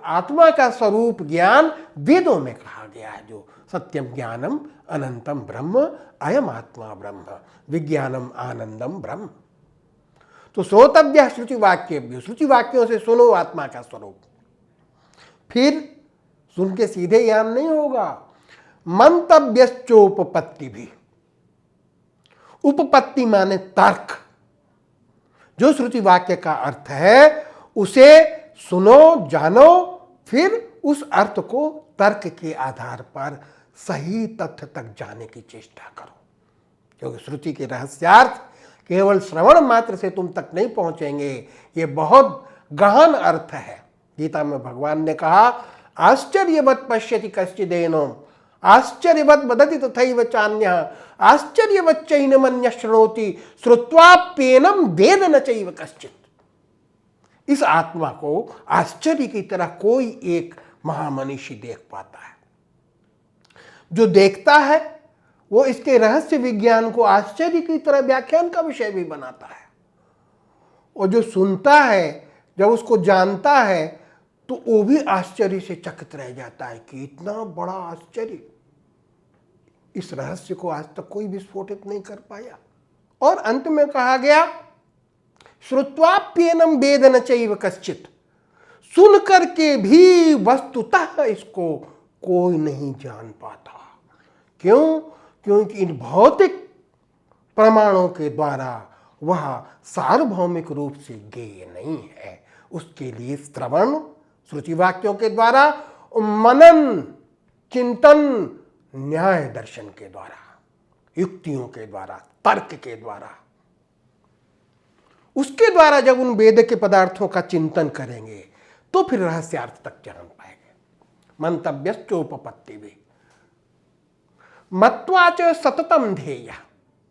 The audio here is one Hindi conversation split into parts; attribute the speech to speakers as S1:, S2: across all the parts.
S1: आत्मा का स्वरूप ज्ञान वेदों में कहा गया है, जो सत्यम ज्ञानम अनंतम ब्रह्म अयम आत्मा ब्रह्म विज्ञानम आनंदम ब्रह्म। तो श्रोतव्य श्रुति वाक्य, श्रुति वाक्यों से सुनो आत्मा का स्वरूप। फिर सुन के सीधे ज्ञान नहीं होगा, मंतव्यश्चोपपत्ति भी। उपपत्ति माने तर्क, जो श्रुति वाक्य का अर्थ है उसे सुनो, जानो, फिर उस अर्थ को तर्क के आधार पर सही तथ्य तक जाने की चेष्टा करो। क्योंकि श्रुति के रहस्यार्थ केवल श्रवण मात्र से तुम तक नहीं पहुंचेंगे, ये बहुत गहन अर्थ है। गीता में भगवान ने कहा, आश्चर्यवत् पश्यति कश्चिदेनो आश्चर्यवत् वदति तथैव चान्यः आश्चर्यवत् चैनमन्यः शृणोति श्रुत्वाप्येनं वेद न चैव कश्चित्। इस आत्मा को आश्चर्य की तरह कोई एक महामनीषी देख पाता है। जो देखता है वो इसके रहस्य विज्ञान को आश्चर्य की तरह व्याख्यान का विषय भी बनाता है, और जो सुनता है जब उसको जानता है तो वो भी आश्चर्य से चकित रह जाता है कि इतना बड़ा आश्चर्य, इस रहस्य को आज तक कोई विस्फोटित नहीं कर पाया। और अंत में कहा गया, श्रुत्वाप्येनं वेद न चैव कश्चित्, सुन करके भी वस्तुतः इसको कोई नहीं जान पाता। क्यों? क्योंकि इन भौतिक प्रमाणों के द्वारा वह सार्वभौमिक रूप से ज्ञेय नहीं है। उसके लिए श्रवण श्रुति वाक्यों के द्वारा, मनन, चिंतन, न्याय दर्शन के द्वारा, युक्तियों के द्वारा, तर्क के द्वारा, उसके द्वारा जब उन वेद के पदार्थों का चिंतन करेंगे तो फिर रहस्यार्थ तक जान पाएंगे। मंतव्यश्चोपपत्ति भी मत्वा च सततम ध्येय,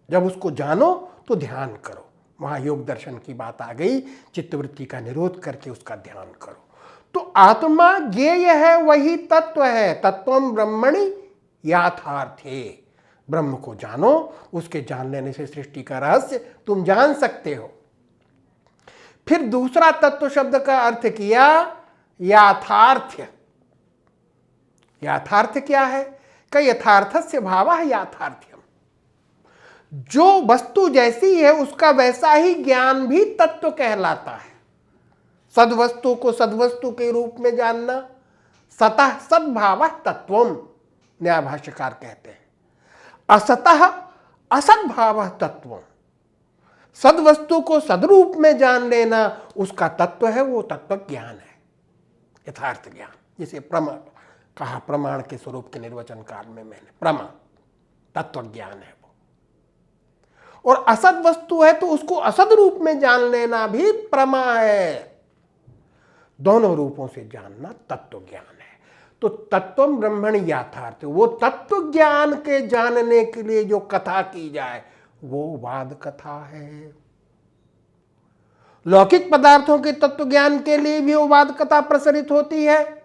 S1: जब उसको जानो तो ध्यान करो। वहां योग दर्शन की बात आ गई, चित्तवृत्ति का निरोध करके उसका ध्यान करो। तो आत्मा ज्ञेय है, वही तत्व है। तत्वम ब्रह्मणि याथार्थे, ब्रह्म को जानो, उसके जान लेने से सृष्टि का रहस्य तुम जान सकते हो। फिर दूसरा तत्व शब्द का अर्थ किया याथार्थ्य। याथार्थ क्या है? का यथार्थस्य भावः याथार्थ्यम, जो वस्तु जैसी है उसका वैसा ही ज्ञान भी तत्व कहलाता है। सद्वस्तु को सद्वस्तु के रूप में जानना, सतः सद्भावः तत्वम, न्याय भाष्यकार कहते हैं। असतः असद्भावः तत्वम, सद्वस्तु को सदरूप में जान लेना उसका तत्व है, वो तत्व ज्ञान है, यथार्थ ज्ञान। जिसे प्रमाण कहा, प्रमाण के स्वरूप के निर्वचन काल में मैंने प्रमाण तत्व ज्ञान है वो। और असद वस्तु है तो उसको असद रूप में जान लेना भी प्रमा है। दोनों रूपों से जानना तत्व ज्ञान है। तो तत्वम ब्रह्मण यथार्थ, वो तत्व ज्ञान के जानने के लिए जो कथा की जाए वो वाद कथा है। लौकिक पदार्थों के तत्व ज्ञान के लिए भी वो वाद कथा प्रसरित होती है,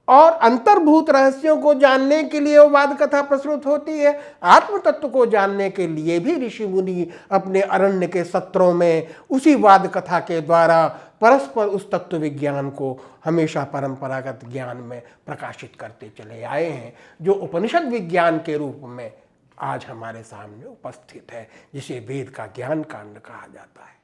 S1: और अंतर्भूत रहस्यों को जानने के लिए वो वाद कथा प्रसरित होती है। आत्म तत्व को जानने के लिए भी ऋषि मुनि अपने अरण्य के सत्रों में उसी वाद कथा के द्वारा परस्पर उस तत्व विज्ञान को हमेशा परंपरागत ज्ञान में प्रकाशित करते चले आए हैं, जो उपनिषद विज्ञान के रूप में आज हमारे सामने उपस्थित है, जिसे वेद का ज्ञान कांड कहा जाता है।